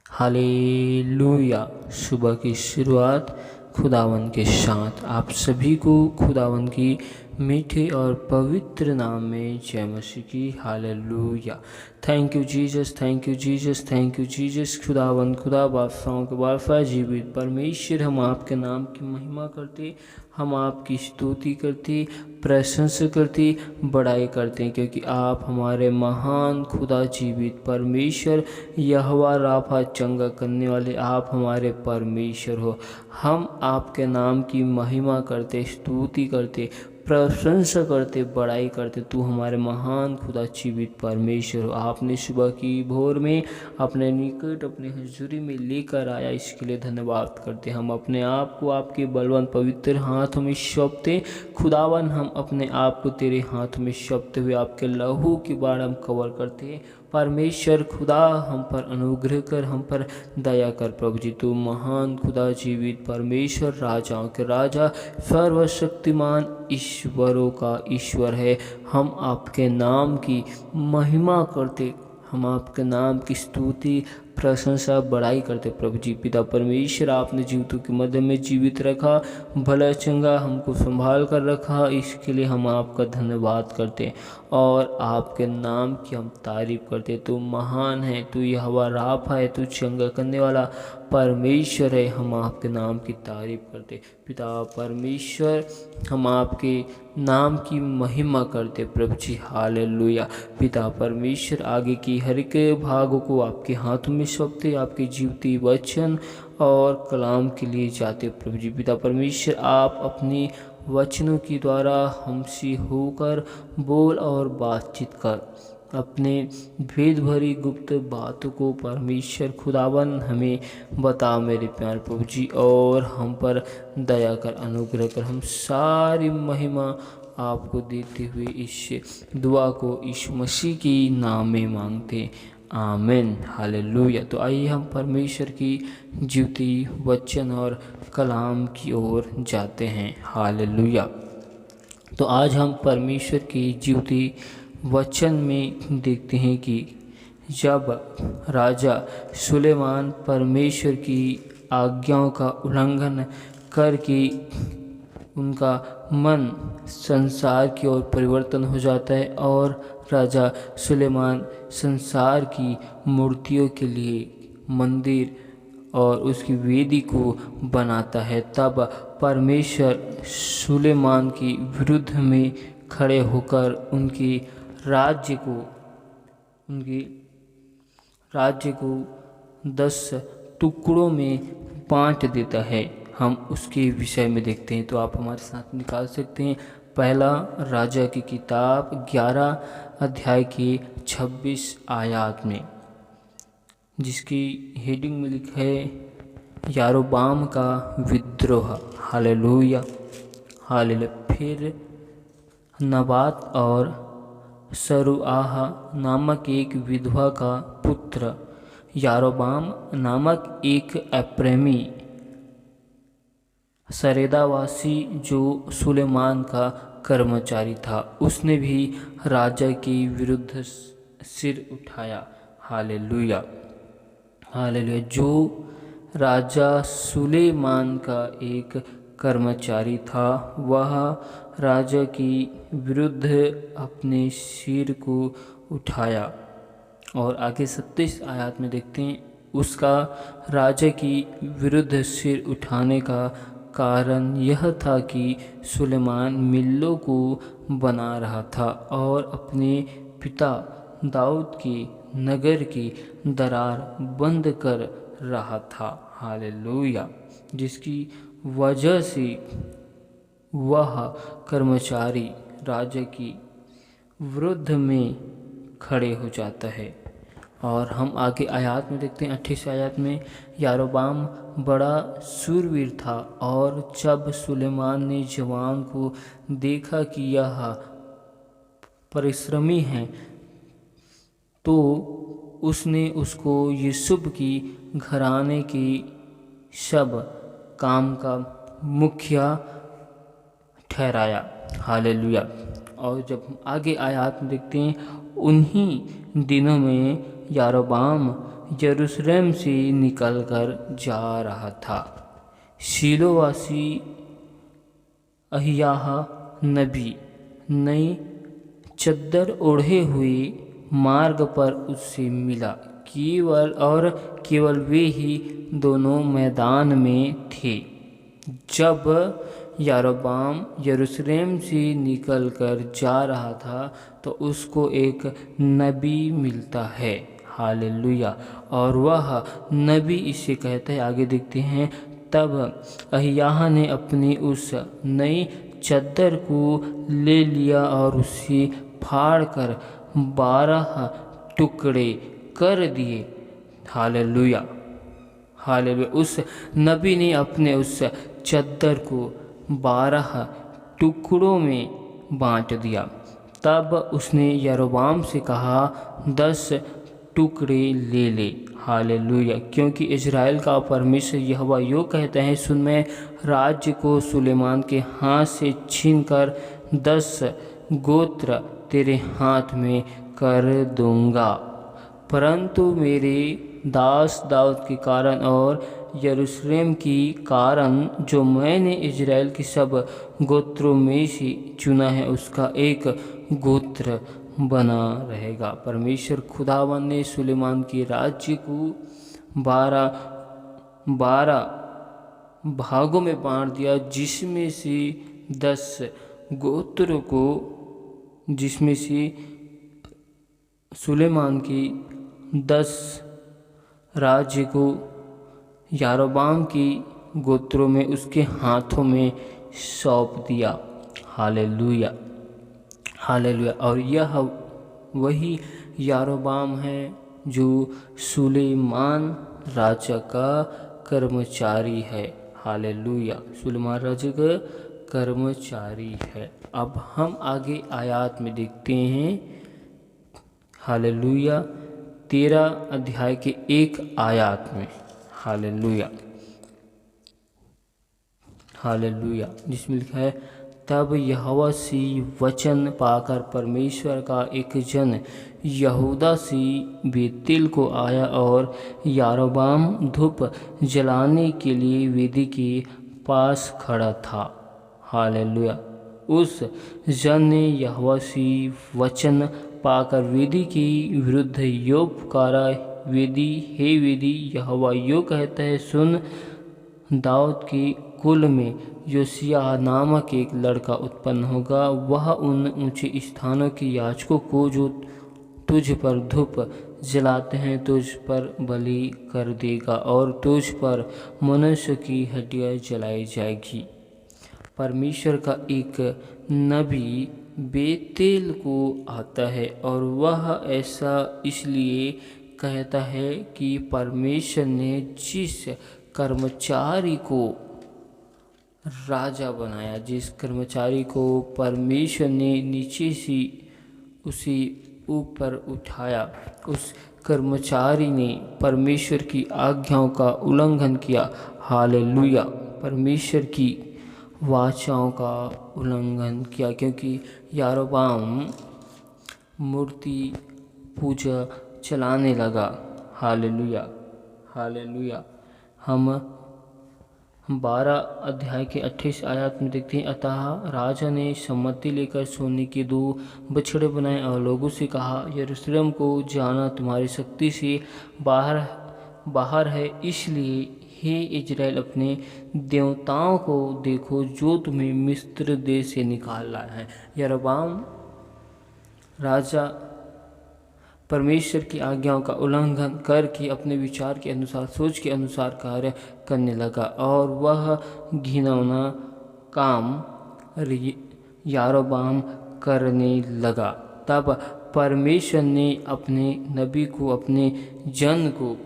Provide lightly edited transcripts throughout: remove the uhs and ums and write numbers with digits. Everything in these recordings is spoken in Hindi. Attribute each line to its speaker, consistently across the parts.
Speaker 1: हालेलुया। सुबह की शुरुआत खुदावन के साथ आप सभी को खुदावन की मीठे और पवित्र नाम में जय मसीह की। Hallelujah. Thank you Jesus, thank you Jesus, thank you Jesus. खुदावन, खुदा बादशाहों के बादशाह जीवित परमेश्वर, हम आपके नाम की महिमा करते, हम आपकी स्तुति करते, प्रशंसा करते, बड़ाई करते हैं, क्योंकि आप हमारे महान खुदा जीवित परमेश्वर यहोवा राफा चंगा करने वाले आप हमारे परमेश्वर हो। हम आपके नाम की महिमा करते, स्तुति करते, प्रशंसा करते, बड़ाई करते। तू हमारे महान खुदा जीवित परमेश्वर हो। आपने सुबह की भोर में अपने निकट अपने हजूरी में लेकर आया, इसके लिए धन्यवाद करते। हम अपने आप को आपके बलवंत पवित्र हाथों में सौंपते। खुदावन, हम अपने आप को तेरे हाथ में सौंपते हुए आपके लहू के बाढ़ हम कवर करते हैं। परमेश्वर खुदा, हम पर अनुग्रह कर, हम पर दया कर। प्रभु जी, तू महान खुदा जीवित परमेश्वर, राजाओं के राजा, सर्वशक्तिमान ईश्वरों का ईश्वर है। हम आपके नाम की महिमा करते, हम आपके नाम की स्तुति, प्रशंसा, बड़ाई करते। प्रभु जी, पिता परमेश्वर, आपने जीवितों के मध्य में जीवित रखा, भला चंगा हमको संभाल कर रखा, इसके लिए हम आपका धन्यवाद करते और आपके नाम की हम तारीफ करते। तू महान है, तू यहोवा राफा है, तू चंगा करने वाला परमेश्वर है। हम आपके नाम की तारीफ करते। पिता परमेश्वर, हम आपके नाम की महिमा करते। प्रभु जी, हालेलुया। पिता परमेश्वर, आगे की हर एक भागों को आपके हाथों में सौंपते, आपके जीवती वचन और कलाम के लिए जाते। प्रभु जी, पिता परमेश्वर, आप अपनी वचनों के द्वारा हमसे होकर बोल और बातचीत कर, अपने भेद भरी गुप्त बातों को परमेश्वर खुदावन हमें बता मेरे प्यार प्रभु जी, और हम पर दया कर, अनुग्रह कर। हम सारी महिमा आपको देते हुए इस दुआ को यीशु मसीह की नाम में मांगते, आमीन। हालेलुया। तो आइए हम परमेश्वर की जीवती वचन और कलाम की ओर जाते हैं। हालेलुया। तो आज हम परमेश्वर की जीवती वचन में देखते हैं कि जब राजा सुलेमान परमेश्वर की आज्ञाओं का उल्लंघन करके उनका मन संसार की ओर परिवर्तन हो जाता है और राजा सुलेमान संसार की मूर्तियों के लिए मंदिर और उसकी वेदी को बनाता है, तब परमेश्वर सुलेमान की विरुद्ध में खड़े होकर उनके राज्य को 10 टुकड़ों में बांट देता है। हम उसके विषय में देखते हैं, तो आप हमारे साथ निकाल सकते हैं। पहला राजा की किताब 11 अध्याय की 26 आयत में, जिसकी हेडिंग में लिखा है यारोबाम का विद्रोह। Hallelujah, hallelujah. फिर नबात और सरुआह नामक एक विधवा का पुत्र यारोबाम नामक एक अप्रेमी सरेदावासी, जो सुलेमान का कर्मचारी था, उसने भी राजा के विरुद्ध सिर उठाया। Hallelujah, hallelujah. जो राजा सुलेमान का एक कर्मचारी था, वह राजा के विरुद्ध अपने सिर को उठाया। और आगे 27 आयत में देखते हैं, उसका राजा की विरुद्ध सिर उठाने का कारण यह था कि सुलेमान मिल्लों को बना रहा था और अपने पिता दाऊद के नगर की दरार बंद कर रहा था। हालेलुया। जिसकी वजह से वह कर्मचारी राजा की विरुद्ध में खड़े हो जाता है। और हम आगे आयत में देखते हैं 28 आयत में, यारोबाम बड़ा शूरवीर था, और जब सुलेमान ने जवान को देखा कि यह परिश्रमी है, तो उसने उसको यूसुफ की घराने के सब काम का मुखिया ठहराया। हालेलुया। और जब हम आगे आयत में देखते हैं, उन्हीं दिनों में यारोबाम यरूशलेम से निकलकर जा रहा था। शीलोवासी अहिय्याह नबी नई चद्दर ओढ़े हुए मार्ग पर उससे मिला। केवल वे ही दोनों मैदान में थे। जब यारोबाम यरूशलेम से निकलकर जा रहा था तो उसको एक नबी मिलता है। हालेलुया। और वह नबी इसे कहता है, आगे देखते हैं, तब अहिय्याह ने अपनी उस नई चद्दर को ले लिया और उसे फाड़कर 12 टुकड़े कर दिए। Hallelujah, hallelujah. उस नबी ने अपने उस चद्दर को 12 टुकड़ों में बांट दिया। तब उसने यारोबाम से कहा, 10 टुकड़े ले ले। हालेलुया। क्योंकि इज़राइल का परमेश्वर यहोवा यूँ कहते हैं, सुन, मैं राज्य को सुलेमान के हाथ से छीनकर 10 गोत्र तेरे हाथ में कर दूंगा। परंतु मेरे दास दाऊद के कारण और यरूशलेम की कारण जो मैंने इज़राइल के सब गोत्रों में से चुना है, उसका एक गोत्र बना रहेगा। परमेश्वर खुदावन ने सुलेमान के राज्य को 12 भागों में बांट दिया, जिसमें से 10 गोत्रों को, जिसमें से सुलेमान की 10 राज्य को यारोबाम की गोत्रों में उसके हाथों में सौंप दिया। Hallelujah, hallelujah. और यह वही यारोबाम है जो सुलेमान राजा का कर्मचारी है। हालेलुया, सुलेमान राजा का कर्मचारी है। अब हम आगे आयत में देखते हैं। हालेलुया, 13 अध्याय के 1 आयत में। हालेलुया, हालेलुया, जिसमें लिखा है, तब यहोवा से वचन पाकर परमेश्वर का एक जन यहूदा से बेतेल को आया और यारोबाम धूप जलाने के लिए वेदी के पास खड़ा था। हालेलुया। उस जन ने यहोवा से वचन पाकर वेदी के विरुद्ध यो पुकारा, वेदी, हे वेदी, यहोवा यो कहता है, सुन, दाऊद के कुल में योशिय्याह नामक एक लड़का उत्पन्न होगा। वह उन ऊंचे स्थानों के याजकों को जो तुझ पर धूप जलाते हैं तुझ पर बलि कर देगा और तुझ पर मनुष्य की हड्डियाँ जलाई जाएगी। परमेश्वर का एक नबी बेतेल को आता है और वह ऐसा इसलिए कहता है कि परमेश्वर ने जिस कर्मचारी को राजा बनाया, जिस कर्मचारी को परमेश्वर ने नीचे से उसे ऊपर उठाया, उस कर्मचारी ने परमेश्वर की आज्ञाओं का उल्लंघन किया। हालेलुया, परमेश्वर की वाचाओं का उल्लंघन किया, क्योंकि यारोबाम मूर्ति पूजा चलाने लगा। Hallelujah, hallelujah. हम 12 अध्याय के 28 आयत में देखते हैं, अतः राजा ने सम्मति लेकर सोने के 2 बछड़े बनाए और लोगों से कहा, यरूशलेम को जाना तुम्हारी शक्ति से बाहर है, इसलिए हे इज़राइल अपने देवताओं को देखो जो तुम्हें मिस्र देश से निकाल लाया है। यारोबाम राजा परमेश्वर की आज्ञाओं का उल्लंघन करके अपने विचार के अनुसार, सोच के अनुसार कार्य करने लगा और वह घिनौना काम यारोबाम करने लगा। तब परमेश्वर ने अपने नबी को, अपने जन को,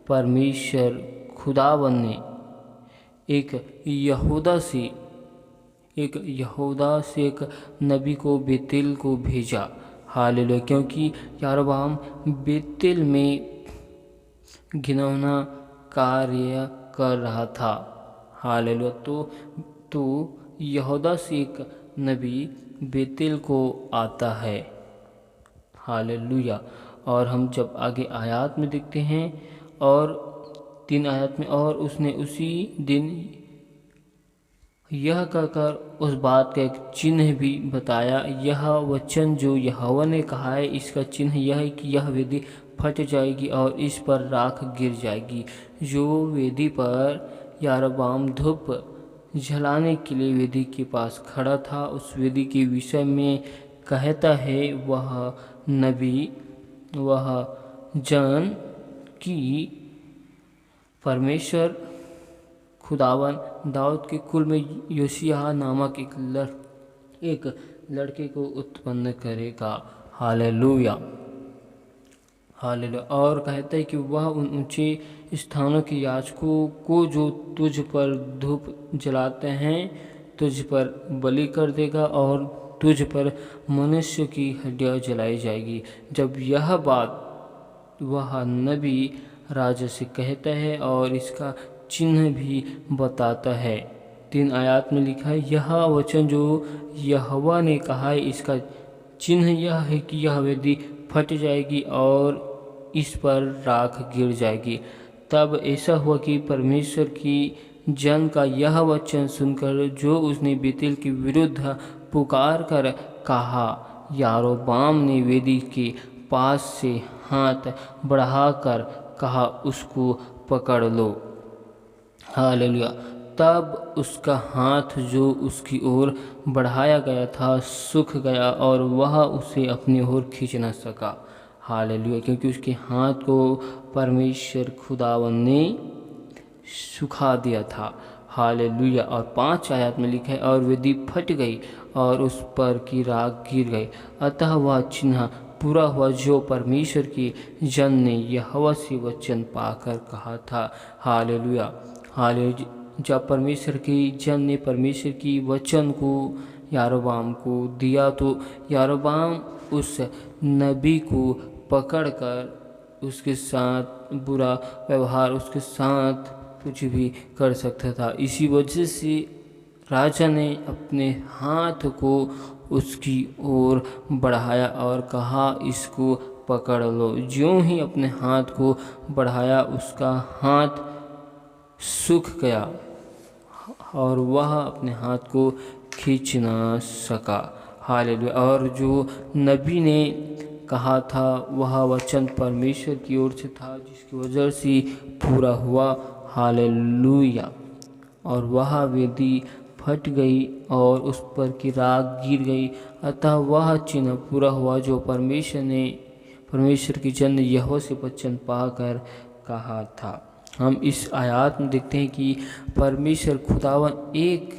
Speaker 1: परमेश्वर खुदावन ने एक यहूदा से एक नबी को बेतेल को भेजा। हालेलुया, क्योंकि यारोबाम बेतेल में घिनौना कार्य कर रहा था। हालेलुया। तो यहूदा से एक नबी बेतेल को आता है। हालेलुया। और हम जब आगे आयत में देखते हैं, और 3 आयत में, और उसने उसी दिन यह कहकर उस बात का एक चिन्ह भी बताया, यह वचन जो यहोवा ने कहा है, इसका चिन्ह यह है कि यह वेदी फट जाएगी और इस पर राख गिर जाएगी। जो वेदी पर यारोबाम धूप जलाने के लिए वेदी के पास खड़ा था, उस वेदी के विषय में कहता है, वह नबी, वह जन की परमेश्वर खुदावन दाऊद के कुल में योशिय्याह नामक एक लड़के को उत्पन्न करेगा। Hallelujah, hallelujah. और कहता है कि वह उन ऊंचे स्थानों के याजकों को जो तुझ पर धूप जलाते हैं तुझ पर बलि कर देगा और तुझ पर मनुष्य की हड्डियाँ जलाई जाएगी। जब यह बात वह नबी राजा से कहता है और इसका चिन्ह भी बताता है। 3 आयत में लिखा है, यह वचन जो यहोवा ने कहा है, इसका चिन्ह यह है कि यह वेदी फट जाएगी और इस पर राख गिर जाएगी। तब ऐसा हुआ कि परमेश्वर की जन का यह वचन सुनकर जो उसने बेतेल के विरुद्ध पुकार कर कहा, यारोबाम ने वेदी के पास से हाथ बढ़ाकर कहा, उसको पकड़ लो। हालेलुया। तब उसका हाथ जो उसकी ओर बढ़ाया गया था सूख गया और वह उसे अपनी ओर खींच न सका। हालेलुया, क्योंकि उसके हाथ को परमेश्वर खुदावन ने सुखा दिया था। हालेलुया। और 5 आयत में लिखा है, और वेदी फट गई और उस पर की राख गिर गई। अतः वह चिन्ह पूरा हुआ जो परमेश्वर की जन ने यहोवा से वचन पाकर कहा था। Hallelujah, hallelujah. जब परमेश्वर की जन ने परमेश्वर की वचन को यारोबाम को दिया तो यारोबाम उस नबी को पकड़कर उसके साथ बुरा व्यवहार, उसके साथ कुछ भी कर सकता था। इसी वजह से राजा ने अपने हाथ को उसकी ओर बढ़ाया और कहा, इसको पकड़ लो। ज्यों ही अपने हाथ को बढ़ाया उसका हाथ सूख गया और वह अपने हाथ को खींच ना सका। हालेलुया। और जो नबी ने कहा था वह वचन परमेश्वर की ओर से था, जिसकी वजह से पूरा हुआ। हालेलुया। और वह वेदी फट गई और उस पर की राख गिर गई। अतः वह चिन्ह पूरा हुआ जो परमेश्वर की जन ने यहोवा से वचन पाकर कहा था। हम इस आयत में देखते हैं कि परमेश्वर खुदावन एक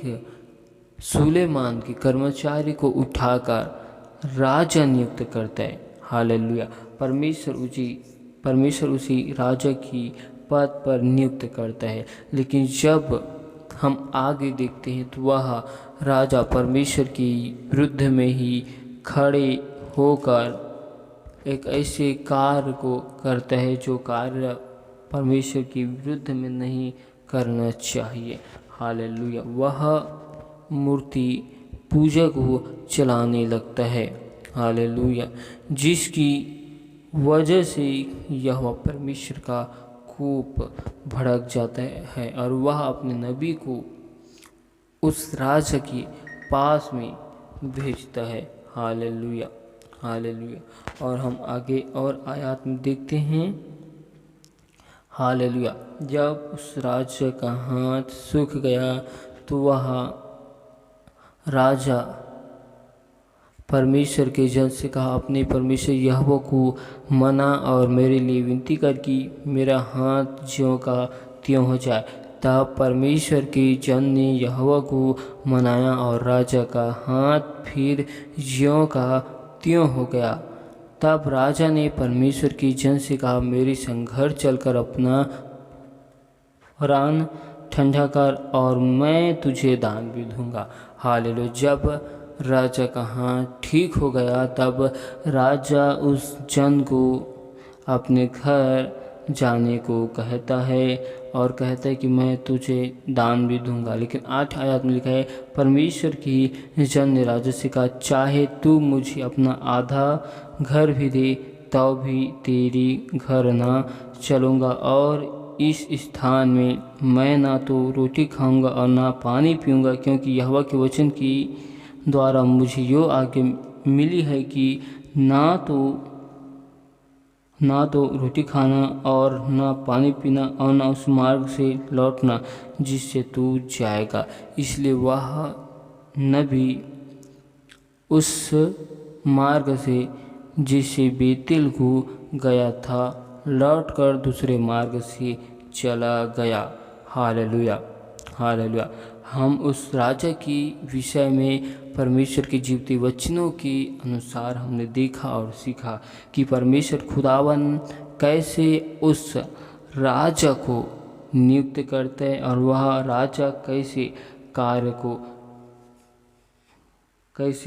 Speaker 1: सुलेमान के कर्मचारी को उठाकर राजा नियुक्त करता है। हालेलुया। परमेश्वर उसी राजा की पद पर नियुक्त करता है। लेकिन जब हम आगे देखते हैं तो वह राजा परमेश्वर की विरुद्ध में ही खड़े होकर एक ऐसे कार्य को करता है जो कार्य परमेश्वर के विरुद्ध में नहीं करना चाहिए। हालेलुया। वह मूर्ति पूजा को चलाने लगता है। हालेलुया। जिसकी वजह से यह परमेश्वर का कोप भड़क जाता है और वह अपने नबी को उस राजा के पास में भेजता है। Hallelujah, hallelujah. और हम आगे और आयत में देखते हैं। हालेलुया। जब उस राजा का हाथ सूख गया तो वह राजा परमेश्वर के जन से कहा, अपने परमेश्वर यहोवा को मना और मेरे लिए विनती कर कि मेरा हाथ ज्यों का त्यों हो जाए। तब परमेश्वर के जन ने यहोवा को मनाया और राजा का हाथ फिर ज्यों का त्यों हो गया। तब राजा ने परमेश्वर के जन से कहा, मेरे संग घर चलकर अपना रान ठंडा कर और मैं तुझे दान भी दूंगा। हालेलुया। जब राजा का हाथ ठीक हो गया तब राजा उस जन को अपने घर जाने को कहता है और कहता है कि मैं तुझे दान भी दूंगा। लेकिन 8 आयत में लिखा है, परमेश्वर की जन ने राजा से कहा, चाहे तू मुझे अपना आधा घर भी दे तो भी तेरी घर ना चलूँगा, और इस स्थान में मैं ना तो रोटी खाऊंगा और ना पानी पीऊँगा, क्योंकि यहोवा के वचन की द्वारा मुझे यो आज्ञा मिली है कि ना तो रोटी खाना और ना पानी पीना और ना उस मार्ग से लौटना जिससे तू जाएगा। इसलिए वह नबी उस मार्ग से जिससे बेतेल को गया था लौटकर दूसरे मार्ग से चला गया। Hallelujah, hallelujah. हम उस राजा की विषय में परमेश्वर के जीवते वचनों के अनुसार हमने देखा और सीखा कि परमेश्वर खुदावन कैसे उस राजा को नियुक्त करते हैं और वह राजा कैसे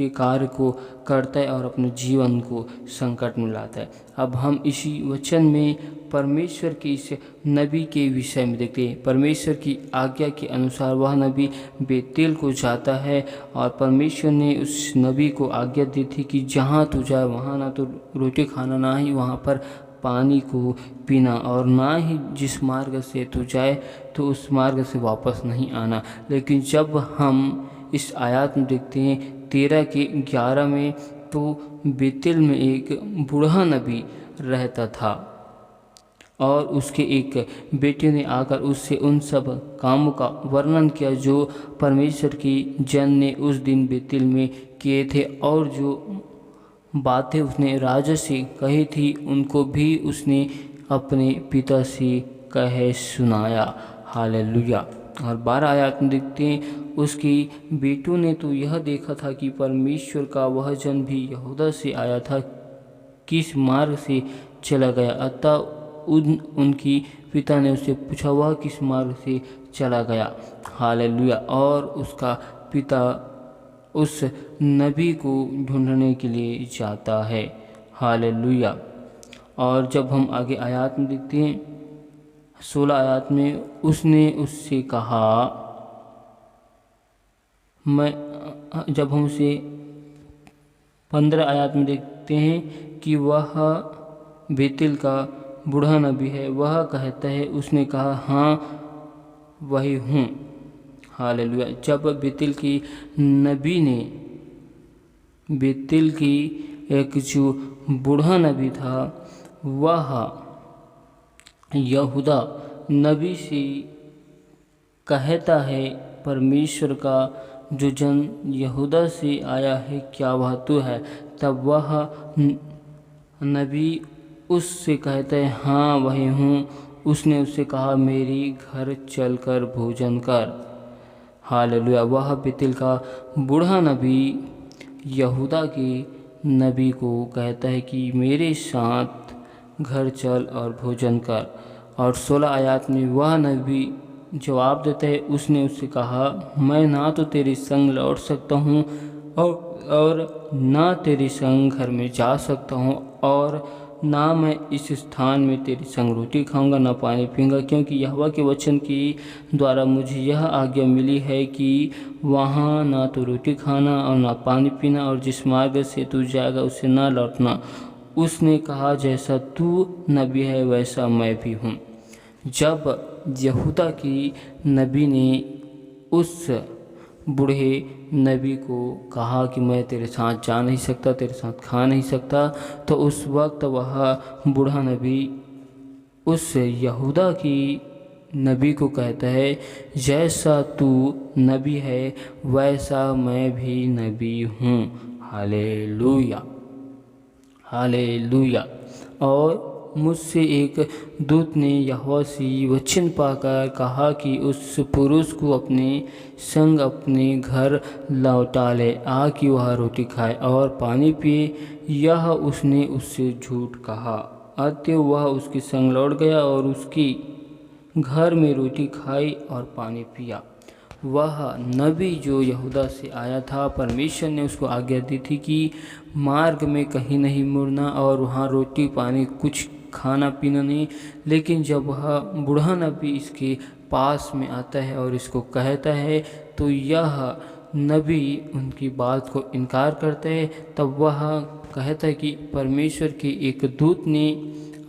Speaker 1: कार्य को करता है और अपने जीवन को संकट में लाता है। अब हम इसी वचन में परमेश्वर के इस नबी के विषय में देखते हैं। परमेश्वर की आज्ञा के अनुसार वह नबी बेतेल को जाता है और परमेश्वर ने उस नबी को आज्ञा दी थी कि जहाँ तू जाए वहाँ ना तो रोटी खाना, ना ही वहाँ पर पानी को पीना, और ना ही जिस मार्ग से तू जाए तो उस मार्ग से वापस नहीं आना। लेकिन जब हम इस आयत में देखते हैं 13 के 11 में, तो बेतेल में एक बूढ़ा नबी रहता था और उसके एक बेटे ने आकर उससे उन सब कामों का वर्णन किया जो परमेश्वर की जन ने उस दिन बेतेल में किए थे, और जो बातें उसने राजा से कही थी उनको भी उसने अपने पिता से कहे सुनाया। हालेलुया। और 12 आयत में देखते हैं, उसकी बेटों ने तो यह देखा था कि परमेश्वर का वह जन भी यहूदा से आया था, किस मार्ग से चला गया। अतः उनकी पिता ने उससे पूछा वह किस मार्ग से चला गया। हालेलुया। और उसका पिता उस नबी को ढूंढने के लिए जाता है। हालेलुया। और जब हम आगे आयत में देखते हैं 16 आयत में, उसने उससे कहा, जब हम उसे 15 आयत में देखते हैं कि वह बेतेल का बूढ़ा नबी है, वह कहता है, उसने कहा हाँ वही हूँ। हालेलुया। जब बेतेल की नबी ने बेतेल की एक जो बूढ़ा नबी था वह यहूदा नबी से कहता है, परमेश्वर का जो जन यहूदा से आया है क्या वह तू है? तब वह नबी उससे कहता है हाँ वही हूँ। उसने उससे कहा मेरी घर चलकर भोजन कर। हालेलुया। वह बेतेल का बूढ़ा नबी यहूदा के नबी को कहता है कि मेरे साथ घर चल और भोजन कर। और 16 आयत में वह नबी जवाब देता है, उसने उससे कहा मैं ना तो तेरे संग लौट सकता हूँ और ना तेरे संग घर में जा सकता हूँ, और ना मैं इस स्थान में तेरे संग रोटी खाऊंगा ना पानी पीऊँगा, क्योंकि यहोवा के वचन की द्वारा मुझे यह आज्ञा मिली है कि वहाँ ना तो रोटी खाना और ना पानी पीना, और जिस मार्ग से तू जाएगा उसे ना लौटना। उसने कहा जैसा तू नबी है वैसा मैं भी हूँ। जब यहूदा की नबी ने उस बूढ़े नबी को कहा कि मैं तेरे साथ जा नहीं सकता, तेरे साथ खा नहीं सकता, तो उस वक्त वह बूढ़ा नबी उस यहूदा की नबी को कहता है जैसा तू नबी है वैसा मैं भी नबी हूँ। Hallelujah, hallelujah. और मुझसे एक दूत ने यहोवा से वचन पाकर कहा कि उस पुरुष को अपने संग अपने घर लौटा ले, कि वह रोटी खाए और पानी पिए। यह उसने उससे झूठ कहा। अतः वह उसके संग लौट गया और उसकी घर में रोटी खाई और पानी पिया। वह नबी जो यहूदा से आया था, परमेश्वर ने उसको आज्ञा दी थी कि मार्ग में कहीं नहीं मुड़ना और वहाँ रोटी पानी कुछ खाना पीना नहीं। लेकिन जब वह बूढ़ा नबी इसके पास में आता है और इसको कहता है तो यह नबी उनकी बात को इनकार करता है। तब वह कहता है कि परमेश्वर के एक दूत ने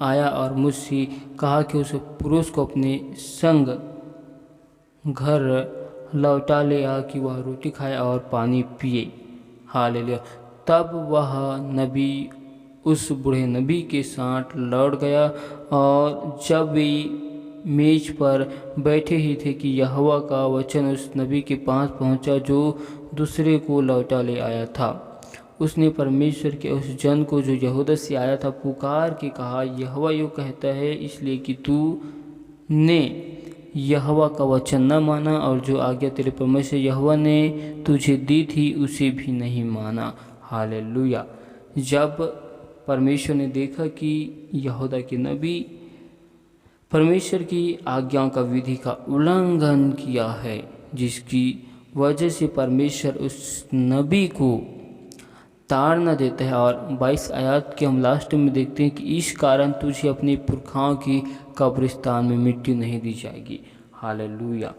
Speaker 1: आया और मुझसे कहा कि उस पुरुष को अपने संग घर लौटा ले आ कि वह रोटी खाए और पानी पिए। हालेलुया। तब वह नबी उस बूढ़े नबी के साथ लौट गया, और जब वे मेज पर बैठे ही थे कि यहोवा का वचन उस नबी के पास पहुंचा जो दूसरे को लौटा ले आया था। उसने परमेश्वर के उस जन को जो यहूदा से आया था पुकार के कहा, यहोवा यूँ कहता है, इसलिए कि तू ने यहोवा का वचन न माना और जो आज्ञा तेरे परमेश्वर यहोवा ने तुझे दी थी उसे भी नहीं माना। हालेलुया। जब परमेश्वर ने देखा कि यहूदा के नबी परमेश्वर की आज्ञाओं का विधि का उल्लंघन किया है, जिसकी वजह से परमेश्वर उस नबी को ताड़ना देता है। और 22 आयत के हम लास्ट में देखते हैं कि इस कारण तुझे अपने पुरखाओं की कब्रिस्तान में मिट्टी नहीं दी जाएगी। Hallelujah,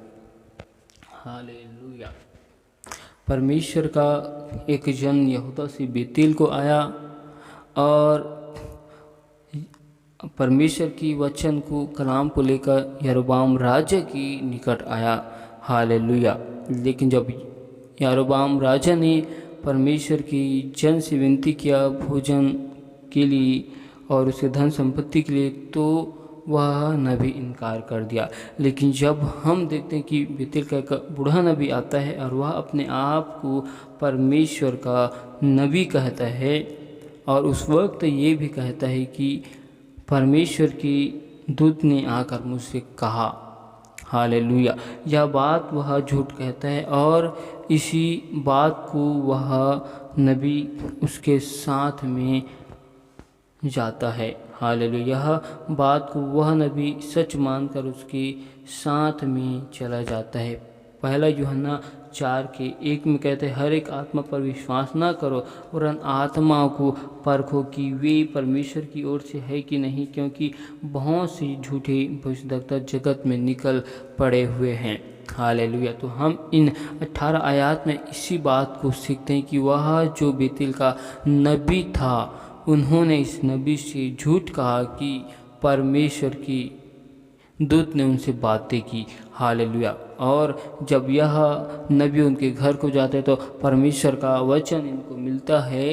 Speaker 1: hallelujah. परमेश्वर का एक जन यहूदा से बेतेल को आया और परमेश्वर की वचन को कलाम को लेकर यरोबाम राजा की निकट आया। हालेलुया। लेकिन जब यरोबाम राजा ने परमेश्वर की जन से विनती किया भोजन के लिए और उसके धन संपत्ति के लिए, तो वह नबी इनकार कर दिया। लेकिन जब हम देखते हैं कि बेतेल का एक बूढ़ा नबी आता है और वह अपने आप को परमेश्वर का नबी कहता है, और उस वक्त ये भी कहता है कि परमेश्वर की दूत ने आकर मुझसे कहा। हालेलुया। यह बात वह झूठ कहता है और इसी बात को वह नबी उसके साथ में जाता है। हालेलुया। यह बात को वह नबी सच मानकर उसके साथ में चला जाता है। पहला यूहन्ना 4:1 में कहते हैं, हर एक आत्मा पर विश्वास ना करो और उन आत्माओं को परखो कि वे परमेश्वर की ओर से है कि नहीं, क्योंकि बहुत सी झूठे भविष्यद्वक्ता जगत में निकल पड़े हुए हैं। हालेलुया। तो हम इन 18 आयत में इसी बात को सीखते हैं कि वह जो बेतेल का नबी था, उन्होंने इस नबी से झूठ कहा कि परमेश्वर की दूत ने उनसे बातें की। हालेलुया। और जब यह नबी उनके घर को जाते तो परमेश्वर का वचन इनको मिलता है।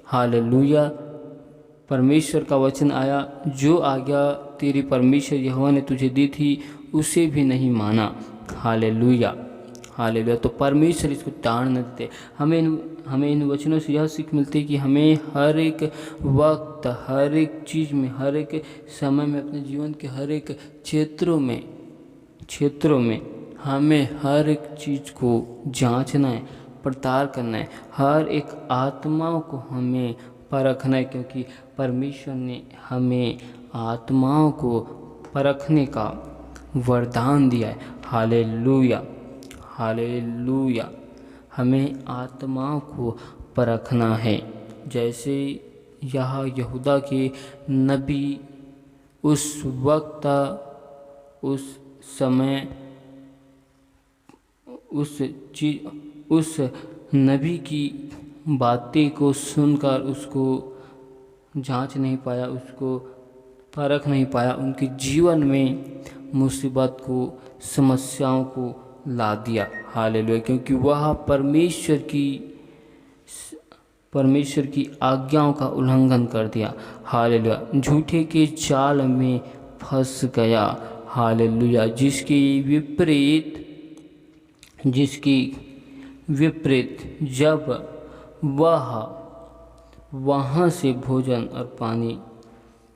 Speaker 1: हालेलुया। परमेश्वर का वचन आया, जो आज्ञा तेरी परमेश्वर यहोवा ने तुझे दी थी उसे भी नहीं माना। Hallelujah, hallelujah. तो परमेश्वर इसको ताड़ न देते। हमें इन वचनों से यह सीख मिलती है कि हमें हर एक वक्त, हर एक चीज़ में, हर एक समय में, अपने जीवन के हर एक क्षेत्रों में हमें हर एक चीज़ को जांचना है, पड़ताल करना है, हर एक आत्माओं को हमें परखना है, क्योंकि परमेश्वर ने हमें आत्माओं को परखने का वरदान दिया है। Hallelujah, hallelujah. हमें आत्माओं को परखना है। जैसे यह यहूदा के नबी उस वक्त, उस समय, उस नबी की बातें को सुनकर उसको जांच नहीं पाया, उसको परख नहीं पाया, उनके जीवन में मुसीबत को, समस्याओं को ला दिया। हालेलुया। क्योंकि वह परमेश्वर की आज्ञाओं का उल्लंघन कर दिया। हालेलुया। झूठे के जाल में फंस गया। हालेलुया। जिसकी विपरीत जब वह वहाँ से भोजन और पानी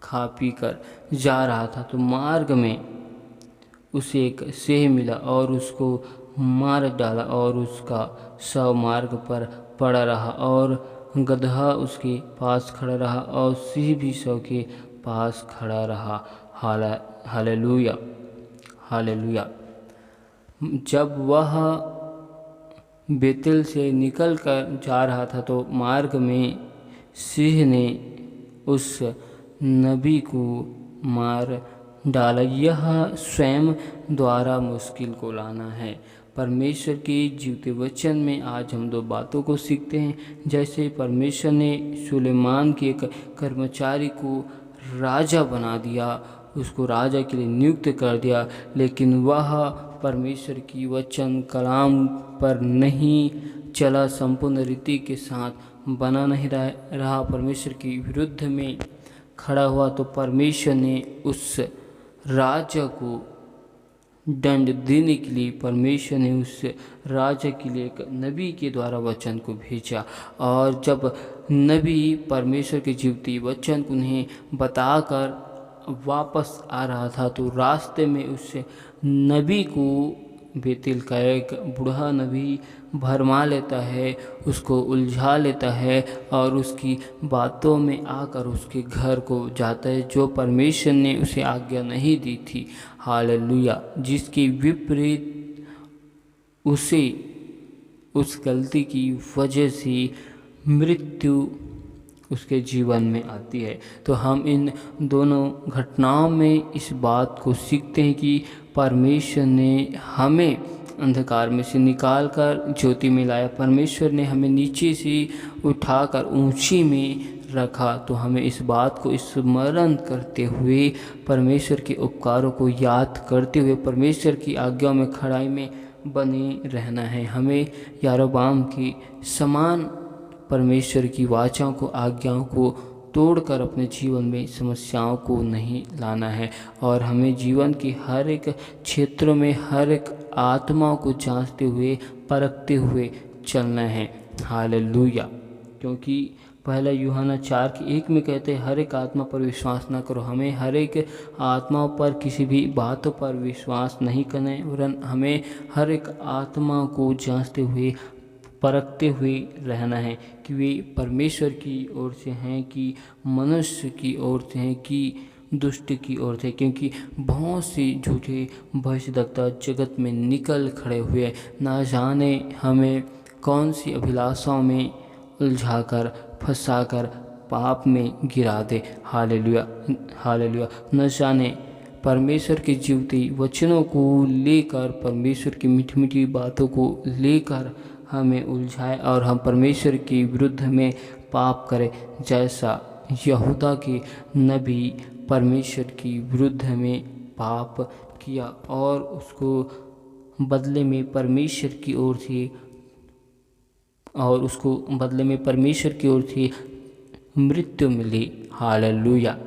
Speaker 1: खा पी कर जा रहा था तो मार्ग में उसे एक सिंह मिला और उसको मार डाला, और उसका शव मार्ग पर पड़ा रहा और गदहा उसके पास खड़ा रहा और सिंह भी शव के पास खड़ा रहा। Hallelujah, hallelujah. जब वह बेतेल से निकल कर जा रहा था तो मार्ग में सिंह ने उस नबी को मार डाला। यह स्वयं द्वारा मुश्किल को लाना है। परमेश्वर के जीवते वचन में आज हम दो बातों को सीखते हैं। जैसे परमेश्वर ने सुलेमान के एक कर्मचारी को राजा बना दिया, उसको राजा के लिए नियुक्त कर दिया, लेकिन वह परमेश्वर की वचन कलाम पर नहीं चला, संपूर्ण रीति के साथ बना नहीं रहा, परमेश्वर के विरुद्ध में खड़ा हुआ, तो परमेश्वर ने उस राजा को दंड देने के लिए परमेश्वर ने उस राजा के लिए एक नबी के द्वारा वचन को भेजा। और जब नबी परमेश्वर के जीवती वचन को उन्हें बताकर वापस आ रहा था, तो रास्ते में उस नबी को बेतेल का एक बूढ़ा नबी भरमा लेता है, उसको उलझा लेता है और उसकी बातों में आकर उसके घर को जाता है, जो परमेश्वर ने उसे आज्ञा नहीं दी थी। हालेलुया। जिसके विपरीत उसे उस गलती की वजह से मृत्यु उसके जीवन में आती है। तो हम इन दोनों घटनाओं में इस बात को सीखते हैं कि परमेश्वर ने हमें अंधकार में से निकालकर ज्योति में लाया, परमेश्वर ने हमें नीचे से उठाकर ऊंची में रखा। तो हमें इस बात को स्मरण करते हुए, परमेश्वर के उपकारों को याद करते हुए, परमेश्वर की आज्ञाओं में खड़ाई में बने रहना है। हमें यारोबाम की समान परमेश्वर की वाचाओं को, आज्ञाओं को तोड़कर अपने जीवन में समस्याओं को नहीं लाना है। और हमें जीवन की हर एक क्षेत्रों में हर एक आत्माओं को जांचते हुए, परखते हुए चलना है। हालेलुया। क्योंकि पहला यूहन्ना 4:1 में कहते हैं, हर एक आत्मा पर विश्वास ना करो। हमें हर एक आत्मा पर, किसी भी बातों पर विश्वास नहीं करना है, वरन हमें हर एक आत्मा को जांचते हुए, परखते हुए रहना है कि वे परमेश्वर की ओर से हैं कि मनुष्य की ओर से हैं कि दुष्ट की ओर से। क्योंकि बहुत सी झूठे भविष्यद्वक्ता जगत में निकल खड़े हुए, ना जाने हमें कौन सी अभिलाषाओं में उलझाकर, फंसाकर पाप में गिरा दे। Hallelujah, hallelujah. न जाने परमेश्वर के जीवती वचनों को लेकर, परमेश्वर की मीठी मीठी बातों को लेकर हमें उलझाए और हम परमेश्वर के विरुद्ध में पाप करें, जैसा यहूदा के नबी परमेश्वर की विरुद्ध में पाप किया और उसको बदले में परमेश्वर की ओर से मृत्यु मिली। हालेलुया।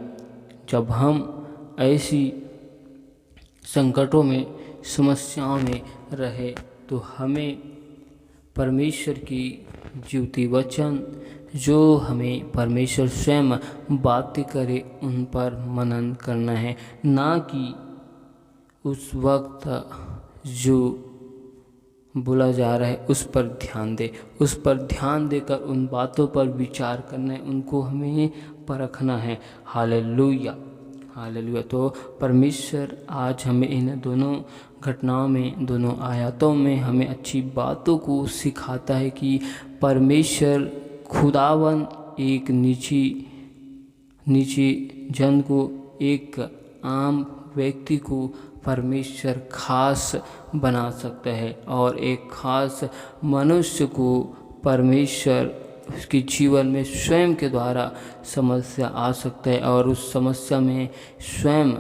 Speaker 1: जब हम ऐसी संकटों में, समस्याओं में रहे, तो हमें परमेश्वर की जीवती वचन, जो हमें परमेश्वर स्वयं बातें करे, उन पर मनन करना है, ना कि उस वक्त जो बोला जा रहा है उस पर ध्यान दे। उस पर ध्यान देकर उन बातों पर विचार करना है, उनको हमें परखना है। Hallelujah, hallelujah. तो परमेश्वर आज हमें इन दोनों घटनाओं में, दोनों आयतों में हमें अच्छी बातों को सिखाता है कि परमेश्वर खुदावन एक नीचे जन को, एक आम व्यक्ति को परमेश्वर खास बना सकता है और एक खास मनुष्य को परमेश्वर उसके जीवन में स्वयं के द्वारा समस्या आ सकता है और उस समस्या में स्वयं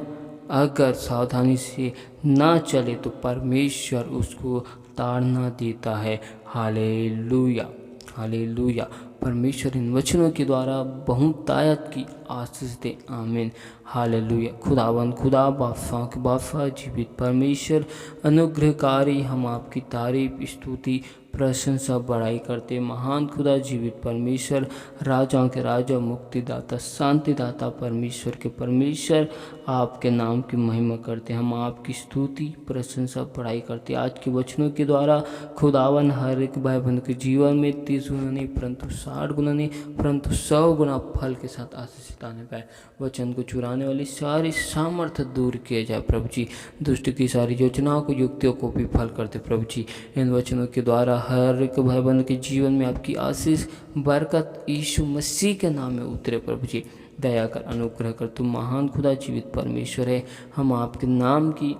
Speaker 1: अगर सावधानी से ना चले तो परमेश्वर उसको ताड़ना देता है। Hallelujah, hallelujah. परमेश्वर इन वचनों के द्वारा बहुतायत की आशीष दे। आमीन। हालेलुया। खुदा बादशाह जीवित परमेश्वर अनुग्रहकारी, हम आपकी तारीफ, स्तुति, प्रशंसा, बड़ाई करते। महान खुदा, जीवित परमेश्वर, राजाओं के राजा, मुक्तिदाता, शांतिदाता परमेश्वर के परमेश्वर, आपके नाम की महिमा करते। हम आपकी स्तुति, प्रशंसा, बड़ाई करते। आज के वचनों के द्वारा खुदावन हर एक भाई बहन के जीवन में 30 गुना नहीं, परंतु 60 गुना नहीं, परंतु 100 गुना फल के साथ आशीष आने पाए। वचन को चुराने वाली सारी सामर्थ्य दूर किया जाए प्रभु जी। दुष्ट की सारी योजनाओं को, युक्तियों को विफल करते प्रभु जी। इन वचनों के द्वारा हर एक भाई बहन के जीवन में आपकी आशीष, बरकत यीशु मसीह के नाम में उतरे प्रभु जी। दया कर, अनुग्रह कर। तुम महान खुदा, जीवित परमेश्वर है। हम आपके नाम की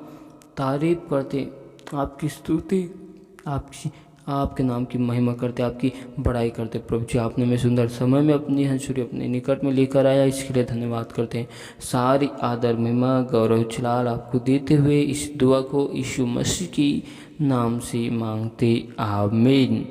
Speaker 1: तारीफ करते, आपकी स्तुति आपके नाम की महिमा करते, आपकी बड़ाई करते। प्रभु जी, आपने में सुंदर समय में अपनी हंसुरी अपने निकट में लेकर आया, इसके लिए धन्यवाद करते हैं। सारी आदर महिमा गौरव जलाल आपको देते हुए इस दुआ को यीशु मसीह की नाम से मांगते, आमीन।